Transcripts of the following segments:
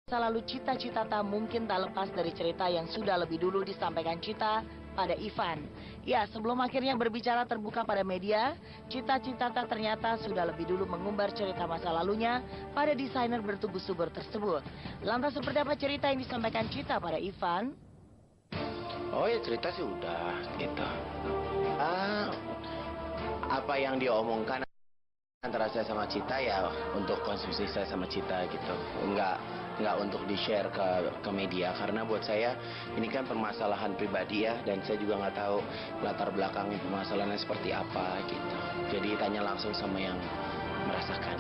Masa lalu Cita Citata mungkin tak lepas dari cerita yang sudah lebih dulu disampaikan Cita pada Ivan. Ya, sebelum akhirnya berbicara terbuka pada media, Cita Citata ternyata sudah lebih dulu mengumbar cerita masa lalunya pada desainer bertubuh subur tersebut. Lantas seperti apa cerita yang disampaikan Cita pada Ivan? Oh ya, cerita sih udah gitu. Apa yang dia omongkan antara saya sama Cita ya untuk konsumsi saya sama Cita gitu. Enggak untuk di-share ke media, karena buat saya ini kan permasalahan pribadi ya, dan saya juga nggak tahu latar belakangnya permasalahannya seperti apa gitu. Jadi tanya langsung sama yang merasakan.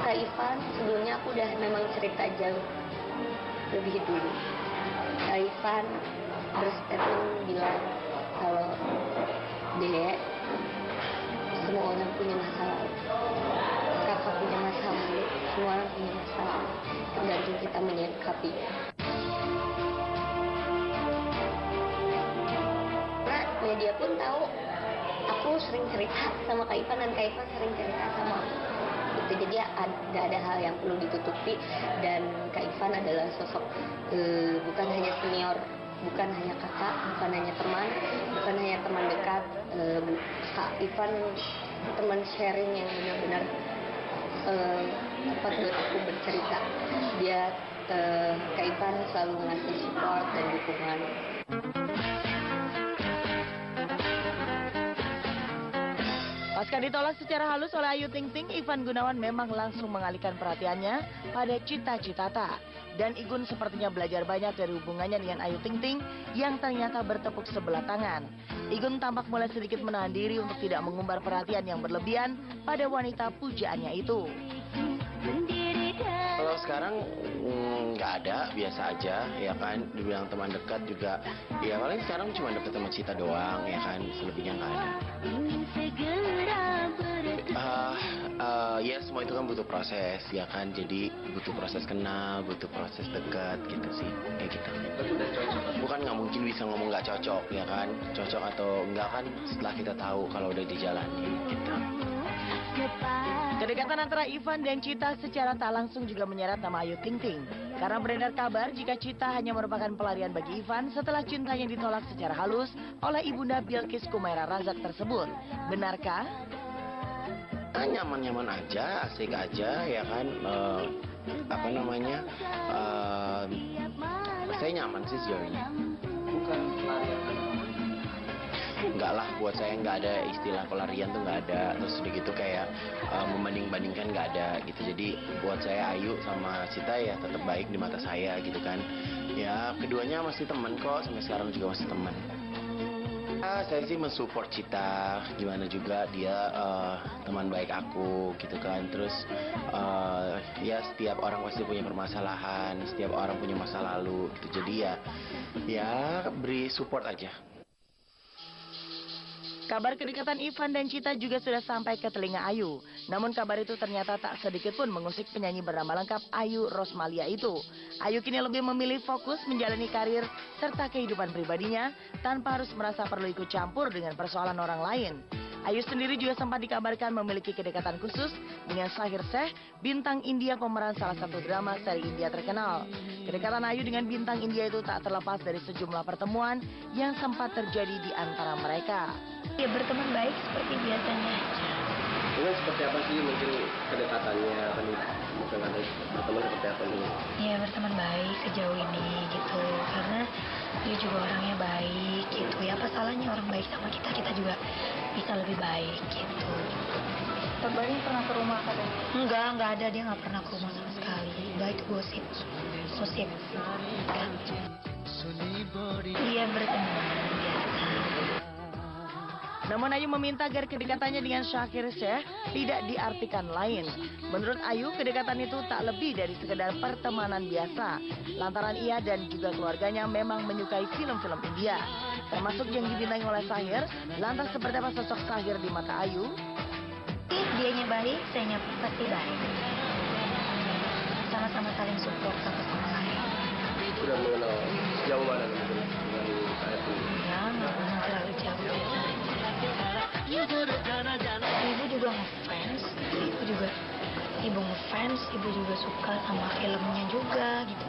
Kak Ivan, sebelumnya aku udah memang cerita jauh lebih dulu. Kak Ivan berstatement bilang kalau Dek, semua orang punya masalah. Kakak punya masalah, semua orang punya masalah. Tergantung kita menyikapi. Nah, media pun tahu aku sering cerita sama Kak Ivan dan Kak Ivan sering cerita sama aku. Gitu. Jadi nggak ada hal yang perlu ditutupi, dan Kak Ivan adalah sosok bukan hanya senior, bukan hanya kakak, bukan hanya teman, bukan hanya teman dekat. Kak Ivan teman sharing yang benar-benar tempat buat aku bercerita. Dia Kak Ivan selalu ngasih support dan dukungan. Pasca ditolak secara halus oleh Ayu Ting Ting, Ivan Gunawan memang langsung mengalihkan perhatiannya pada Cita Citata. Dan Igun sepertinya belajar banyak dari hubungannya dengan Ayu Ting Ting yang ternyata bertepuk sebelah tangan. Igun tampak mulai sedikit menahan diri untuk tidak mengumbar perhatian yang berlebihan pada wanita pujaannya itu. Kalau sekarang nggak ada, biasa aja ya kan. Dibilang teman dekat juga, ya paling sekarang cuma deket sama Cita doang ya kan, selebihnya nggak ada. Ya semua itu kan butuh proses ya kan, jadi butuh proses kenal, butuh proses dekat gitu sih, kayak gitu. Bukan nggak mungkin bisa ngomong nggak cocok ya kan, cocok atau enggak kan setelah kita tahu kalau udah dijalani gitu. Kedekatan antara Ivan dan Cita secara tak langsung juga menyeret nama Ayu Ting Ting. Karena beredar kabar jika Cita hanya merupakan pelarian bagi Ivan setelah cintanya ditolak secara halus oleh ibunda Bilqis Kumaira Razak tersebut. Benarkah? Nyaman-nyaman aja, asik aja ya kan. Saya nyaman sih sejauh ini. Bukan pelarian. Enggak lah, buat saya nggak ada istilah pelarian tuh nggak ada. Terus udah gitu kayak membanding-bandingkan nggak ada gitu. Jadi buat saya Ayu sama Cita ya tetap baik di mata saya gitu kan. Ya keduanya masih teman kok, sampai sekarang juga masih teman. Saya sih mensupport Cita, gimana juga dia teman baik aku gitu kan. Terus ya setiap orang pasti punya permasalahan, setiap orang punya masa lalu gitu. Jadi ya beri support aja. Kabar kedekatan Ivan dan Cita juga sudah sampai ke telinga Ayu. Namun kabar itu ternyata tak sedikit pun mengusik penyanyi bernama lengkap Ayu Rosmalia itu. Ayu kini lebih memilih fokus menjalani karir serta kehidupan pribadinya tanpa harus merasa perlu ikut campur dengan persoalan orang lain. Ayu sendiri juga sempat dikabarkan memiliki kedekatan khusus dengan Shahir Sheikh, bintang India pemeran salah satu drama seri India terkenal. Kedekatan Ayu dengan bintang India itu tak terlepas dari sejumlah pertemuan yang sempat terjadi di antara mereka. Ya berteman baik seperti biasanya aja. Ini seperti apa sih mungkin kedekatannya kan, mungkin ada berteman seperti apa nih? Ya berteman baik sejauh ini gitu, karena dia juga orangnya baik gitu. Ya apa salahnya orang baik sama kita, kita juga bisa lebih baik gitu. Kabarnya pernah ke rumah katanya? Enggak ada, dia nggak pernah ke rumah sama sekali. Enggak, itu gosip. Dia berteman biasa. Namun Ayu meminta agar kedekatannya dengan Shahir Sheikh tidak diartikan lain. Menurut Ayu, kedekatan itu tak lebih dari sekedar pertemanan biasa. Lantaran ia dan juga keluarganya memang menyukai film-film India, termasuk yang dibintangi oleh Shahir. Lantas seperti apa sosok Shahir di mata Ayu? Dianya baik, sayanya pasti baik. Sama-sama saling support satu sama lain. Sudah mengenal sejauh mana mungkin dengan saya tuh? Ya, nggak pernah terlalu jauh. Ibu juga ngefans, ibu juga suka sama filmnya juga gitu.